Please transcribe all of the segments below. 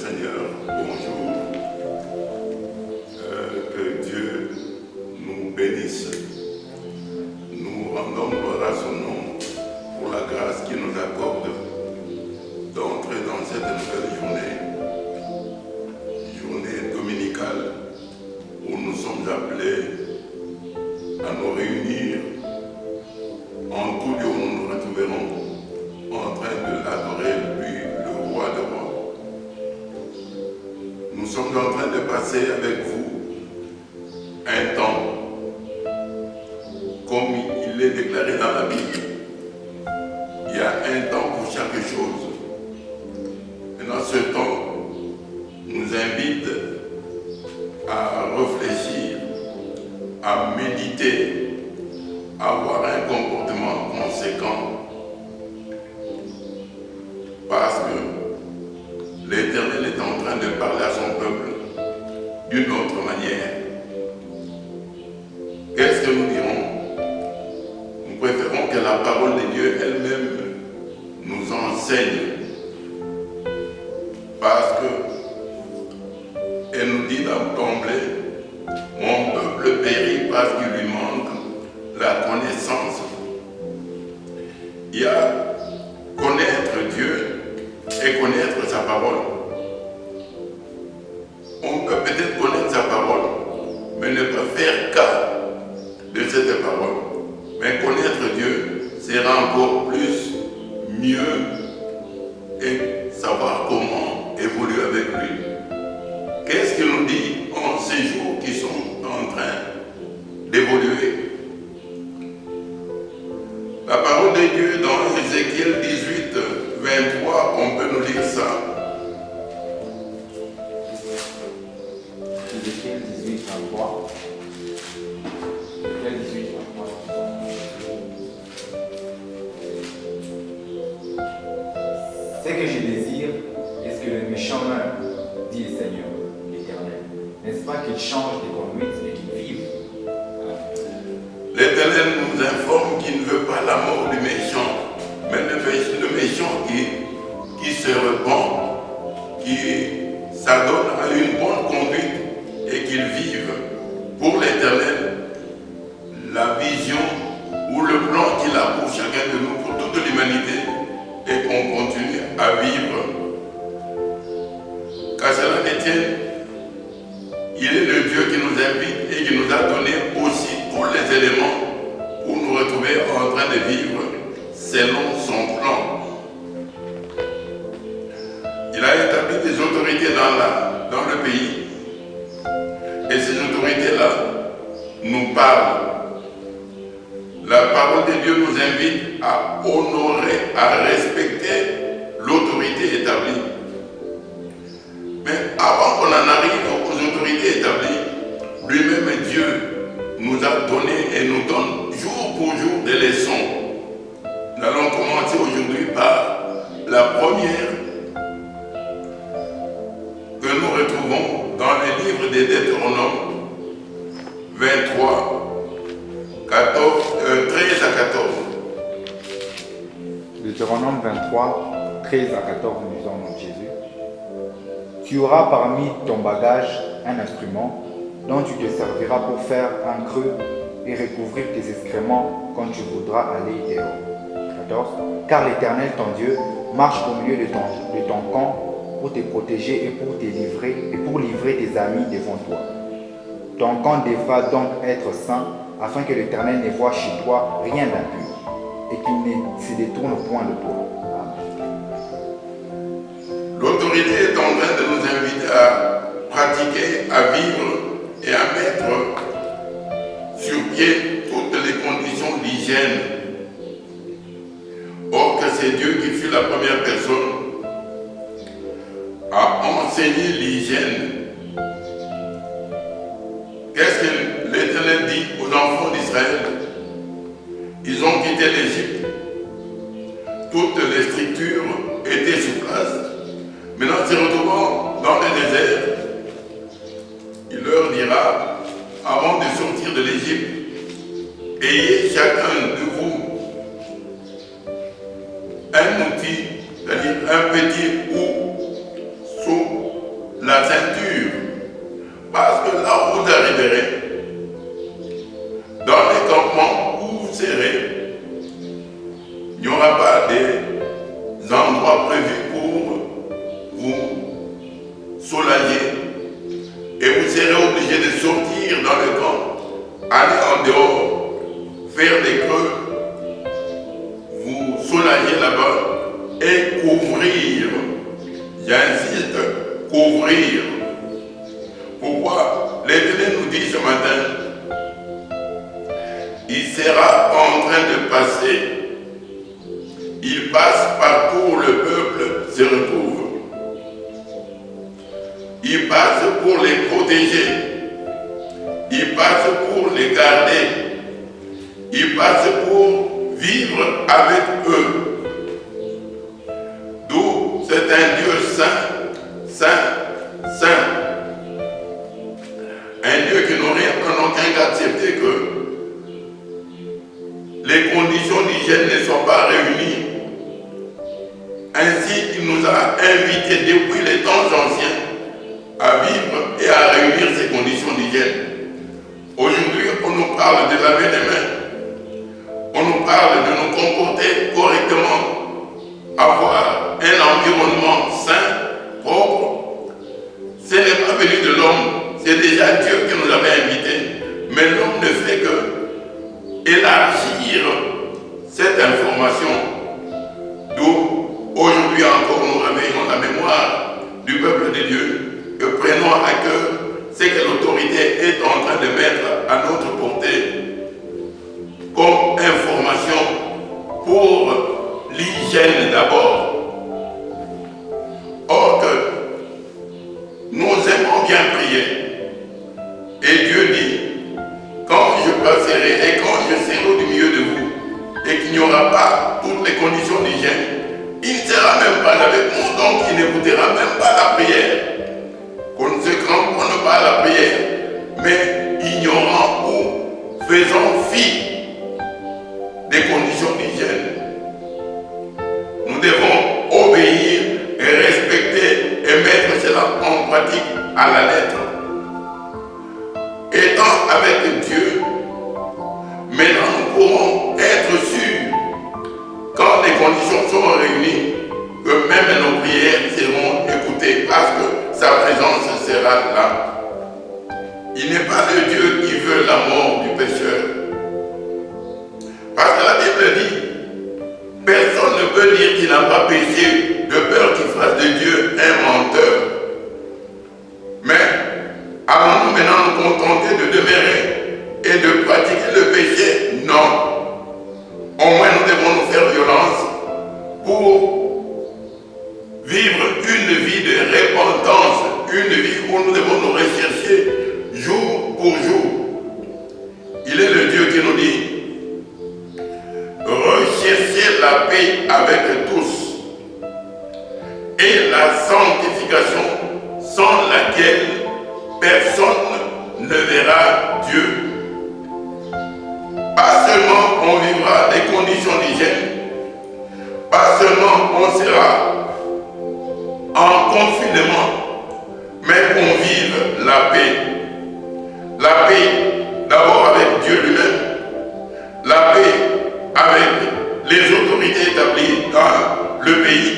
Seigneur, bonjour. Que Dieu nous bénisse. Nous rendons gloire à son nom pour la grâce qu'il nous accorde d'entrer dans cette nouvelle journée dominicale où nous sommes appelés à nous réunir en tout lieu où nous nous retrouverons en train de l'adorer, lui, le roi des rois. Nous sommes en train de passer avec vous un temps, comme il est déclaré dans la Bible. Il y a un temps pour chaque chose. Maintenant, ce temps nous invite à réfléchir, à méditer, à avoir un comportement conséquent. Parce que l'Éternel est en train de parler à son peuple d'une autre manière. Qu'est-ce que nous dirons? Nous préférons que la parole de Dieu elle-même nous enseigne. Parce que elle nous dit d'emblée, mon peuple périt parce qu'il lui manque la connaissance. Il y a connaître Dieu et connaître sa parole. On peut peut-être connaître sa parole, mais ne pas faire cas de cette parole. Mais connaître Dieu sera encore plus mieux et savoir comment évoluer avec lui. Qu'est-ce qu'il nous dit en ces jours qui sont en train d'évoluer? La parole de Dieu dans Ézéchiel 18, 23, on peut nous lire ça. Ézéchiel 18, 23. Ézéchiel 18, 23. Ce que je désire est ce que le méchant meure, dit le Seigneur, l'Éternel. N'est-ce pas qu'il change de conduite et qu'il vive? L'Éternel nous informe qu'il ne veut pas la mort du méchant, mais le méchant qui se repent, qui s'adonne à une bonne conduite et qu'il vive. Pour l'Éternel, la vision ou le plan qu'il a pour chacun de nous, pour toute l'humanité, est qu'on continue à vivre. Qu'à cela ne tienne, il est le Dieu qui nous invite et qui nous a donné aussi tous les éléments pour nous retrouver en train de vivre selon son plan. Il a établi des autorités dans le pays. Et ces autorités-là nous parlent. La parole de Dieu nous invite à honorer, à respecter l'autorité établie. Mais avant qu'on en arrive aux autorités établies, lui-même Dieu nous a donné et nous donne jour pour jour des leçons. Nous allons commencer aujourd'hui par la première que nous retrouvons dans le livre des Deutéronomes 23, 13 à 14. Deutéronome 23, 13 à 14, nous disons au nom de Jésus. Tu auras parmi ton bagage un instrument dont tu te serviras pour faire un creux et recouvrir tes excréments quand tu voudras aller dehors. 14. Car l'Éternel, ton Dieu, marche au milieu de ton camp pour te protéger et pour livrer tes amis devant toi. Ton camp devra donc être saint, afin que l'Éternel ne voie chez toi rien d'impur et qu'il ne se détourne point de toi. L'autorité est en train de nous inviter à pratiquer, à vivre et à mettre sur pied toutes les conditions d'hygiène. Or que c'est Dieu qui fut la première personne à enseigner l'hygiène. Qu'est-ce que l'Éternel dit aux enfants d'Israël? Ils ont quitté l'Égypte. Toutes les structures étaient sur place. Maintenant, se retrouvant dans le désert, il leur dira, avant de sortir de l'Égypte, ayez chacun de vous un outil, c'est-à-dire un petit ou sous souffrir. Pourquoi l'Éternel nous dit ce matin, il sera en train de passer. Il passe partout où le peuple se retrouve. Il passe pour les protéger. Il passe pour les garder. Il passe pour vivre avec eux. D'où c'est un Dieu saint, saint, saint. Un Dieu qui n'aurait en aucun cas accepté que les conditions d'hygiène ne soient pas réunies. Ainsi, il nous a invités depuis les temps anciens à vivre et à réunir ces conditions d'hygiène. Aujourd'hui, on nous parle de laver les mains. On nous parle de nous comporter correctement, avoir un environnement sain, propre. Ce n'est pas venu de l'homme, c'est déjà Dieu qui nous avait invités. Mais l'homme ne fait que élargir cette information. D'où aujourd'hui encore nous réveillons la mémoire du peuple de Dieu et prenons à cœur ce que l'autorité est en train de mettre à notre portée comme information pour l'hygiène d'abord. Or que nous aimons bien prier et Dieu dit, quand je passerai et quand je serai au milieu de vous et qu'il n'y aura pas toutes les conditions d'hygiène, il ne sera même pas avec nous, donc il n'écoutera même pas la prière. Qu'on ne se cramponne pas à la prière, mais ignorant ou faisant fi des conditions d'hygiène. Nous devons obéir et respecter et mettre cela en pratique à la lettre. Étant avec Dieu, maintenant nous pourrons être sûrs, quand les conditions seront réunies, que même nos prières seront écoutées parce que sa présence sera là. Il n'est pas le Dieu qui veut la mort du pécheur. Parce que la Bible dit, personne ne peut dire qu'il n'a pas péché de peur qu'il fasse de Dieu un menteur. Mais allons-nous maintenant nous contenter de demeurer et de pratiquer le péché? Non. Au moins nous devons nous faire violence pour vivre une vie de repentance, une vie où nous devons nous rechercher jour pour jour. Il est le Dieu qui nous dit, recherchez la paix avec tous et la sanctification sans laquelle personne ne verra Dieu. Pas seulement on vivra des conditions d'hygiène, pas seulement on sera en confinement, mais qu'on vive la paix. La paix d'abord avec Dieu lui-même, la paix avec les autorités établies dans le pays,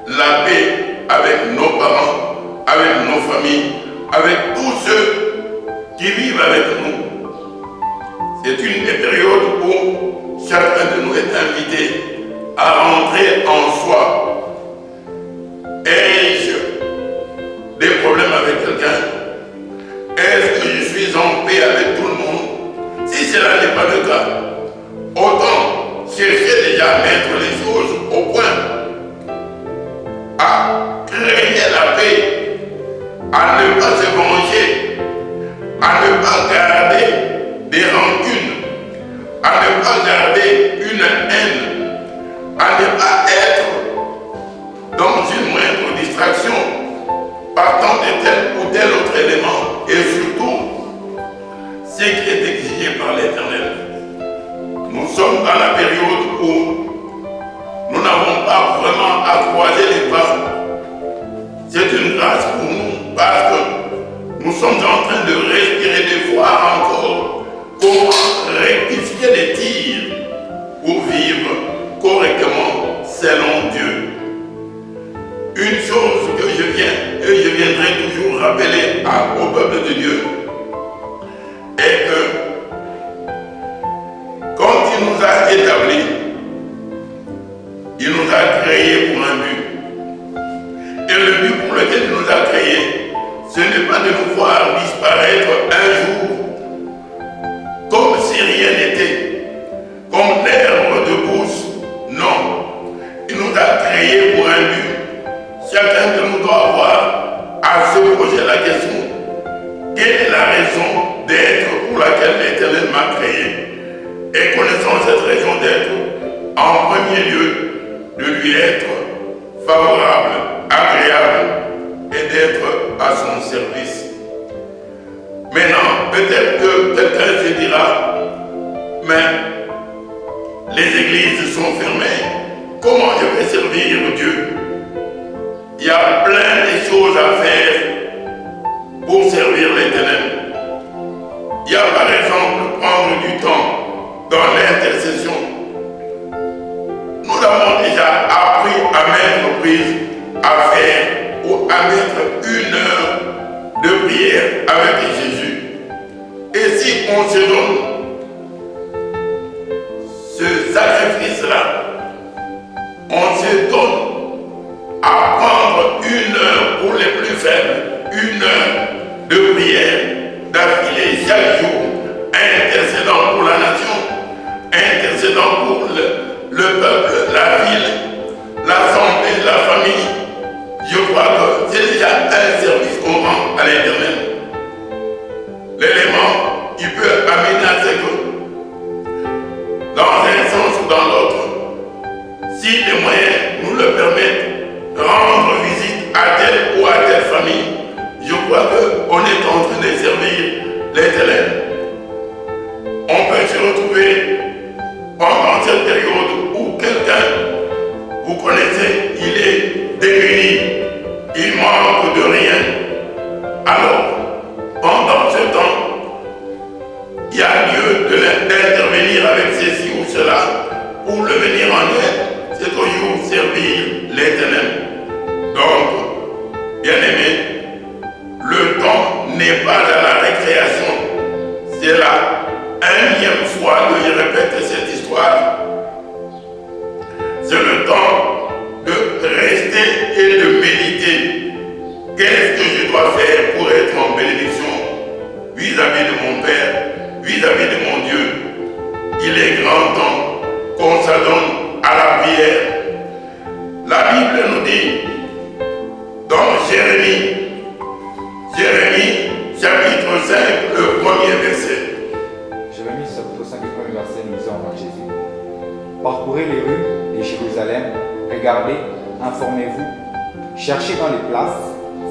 la paix avec nos parents, avec nos familles, avec tous ceux qui vivent avec nous. C'est une des périodes où chacun de nous est invité à rentrer en soi. Ai-je des problèmes avec quelqu'un? Est-ce que je suis en paix avec tout le monde? Si cela n'est pas le cas, autant chercher déjà à mettre les choses au point, à créer la paix, à ne pas se venger, à ne pas garder des rancunes, à ne pas garder une haine, à ne pas être dans une moindre distraction partant de tel ou tel autre élément et surtout ce qui est exigé par l'Éternel. Nous sommes dans la période où nous n'avons pas vraiment à croiser les bras. C'est une grâce pour nous parce que nous sommes en train de respirer, de voir encore comment rectifier les tirs pour vivre correctement selon Dieu. Une chose que je viens et je viendrai toujours rappeler au peuple de Dieu est que quand il nous a établis, il nous a créés pour un but. Et le but pour lequel Dieu nous a créés, ce n'est pas de nous voir disparaître un jour comme si rien n'était, comme l'herbe de brousse. Non, il nous a créés pour un but. Chacun de nous doit avoir à se poser la question: quelle est la raison d'être pour laquelle l'Éternel m'a créé? Et connaissant cette raison d'être, en premier lieu, de lui être favorable, agréable et d'être à son service. Maintenant, peut-être que quelqu'un se dira: mais les églises sont fermées, comment je vais servir Dieu? Il y a plein de choses à faire pour servir l'Éternel. Il y a par exemple prendre du temps dans l'intercession. Nous avons déjà appris à mettre prise à faire ou à mettre 1 heure de prière avec Jésus. Et si on se donne ce sacrifice-là, on se donne à prendre 1 heure pour les plus faibles, 1 heure de prière d'affilée chaque jour, intercédant pour la nation, intercédant pour le peuple, la ville, l'assemblée, la famille. Je crois que c'est déjà un service qu'on rend à l'Éternel. L'élément qui peut amener à ce que, dans un sens ou dans l'autre, si les moyens nous le permettent, rendre visite à telle ou à telle famille, je crois qu'on est en train de servir l'Éternel. On peut se retrouver pendant cette période où quelqu'un, vous connaissez, il est démuni, il manque de rien. Alors, pendant ce temps, il y a lieu d'intervenir avec ceci ou cela pour le venir en aide. C'est toujours servir l'Éternel. Donc, bien aimé, le temps n'est pas à la récréation. C'est la 1e fois que je répète cette histoire. C'est le temps de rester et de méditer. Qu'est-ce que je dois faire pour être en bénédiction vis-à-vis de mon Père, vis-à-vis de mon Dieu? Il est grand temps qu'on s'adonne à la prière. La Bible nous dit dans Jérémie chapitre 5, le 1er verset. Jérémie chapitre 5, le 1er verset, nous lisons en Jésus. Parcourez les rues de Jérusalem, regardez, informez-vous, cherchez dans les places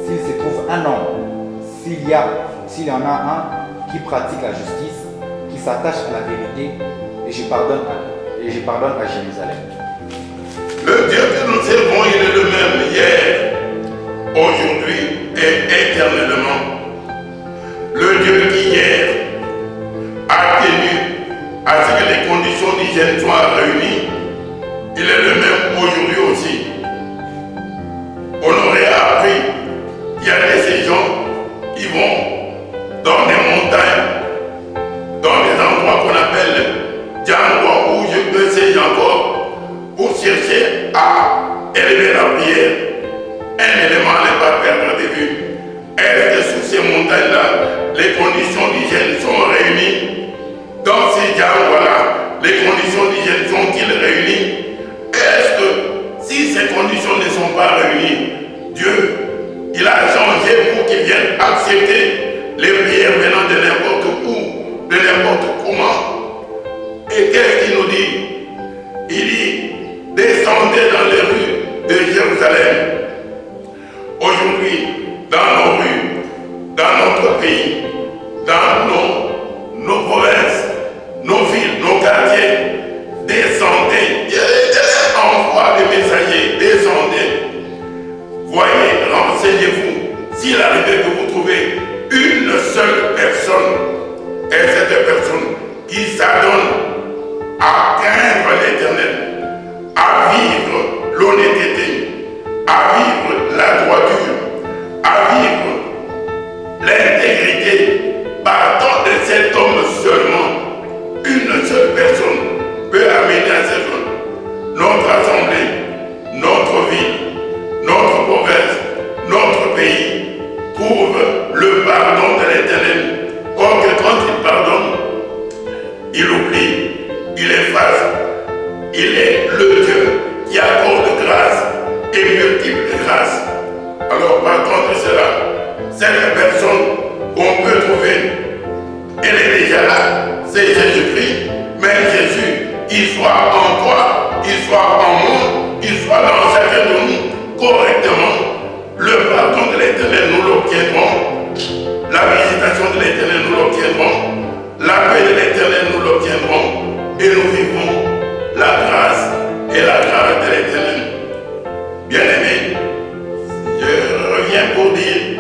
s'il se trouve un homme, s'il y en a un qui pratique la justice, qui s'attache à la vérité, et je pardonne à Jérusalem. Le Dieu que nous servons, il est le même hier, aujourd'hui et éternellement. Le Dieu qui hier a tenu à ce que les conditions d'hygiène soient réunies, il est le même aujourd'hui aussi. On aurait appris qu'il y a des gens qui vont dans des montagnes, dans des endroits qu'on appelle Django, où je peux sais encore, pour chercher à élever la prière. Un élément à ne pas perdre de vue. Est-ce que sous ces montagnes-là, les conditions d'hygiène sont réunies? Dans ces Django-là, les conditions d'hygiène sont-ils réunies? Est-ce que si ces conditions ne sont pas réunies, Dieu, il a changé pour qu'il vienne accepter les prières venant de n'importe où, de n'importe comment? Et qu'est-ce qu'il nous dit? Il dit, descendez dans les rues de Jérusalem. Aujourd'hui, dans nos rues, dans notre pays, dans nos provinces, nos villes, nos quartiers, descendez. Il envoie des messagers, descendez. Voyez, renseignez-vous. S'il arrive que vous trouvez une seule personne, et cette personne qui s'adonne à craindre l'Éternel, à vivre l'honnêteté, à vivre la droiture, à vivre l'intégrité, partant de cet homme seulement, une seule personne peut amener à cette notre assemblée, notre ville, notre province, notre cette personne qu'on peut trouver, elle est déjà là, c'est Jésus-Christ, mais Jésus, il soit en toi, il soit en moi, il soit dans chacun de nous correctement. Le pardon de l'Éternel, nous l'obtiendrons. La visitation de l'Éternel, nous l'obtiendrons. La paix de l'Éternel, nous l'obtiendrons. Et nous vivrons la grâce et la grâce de l'Éternel. Bien-aimés, je reviens pour dire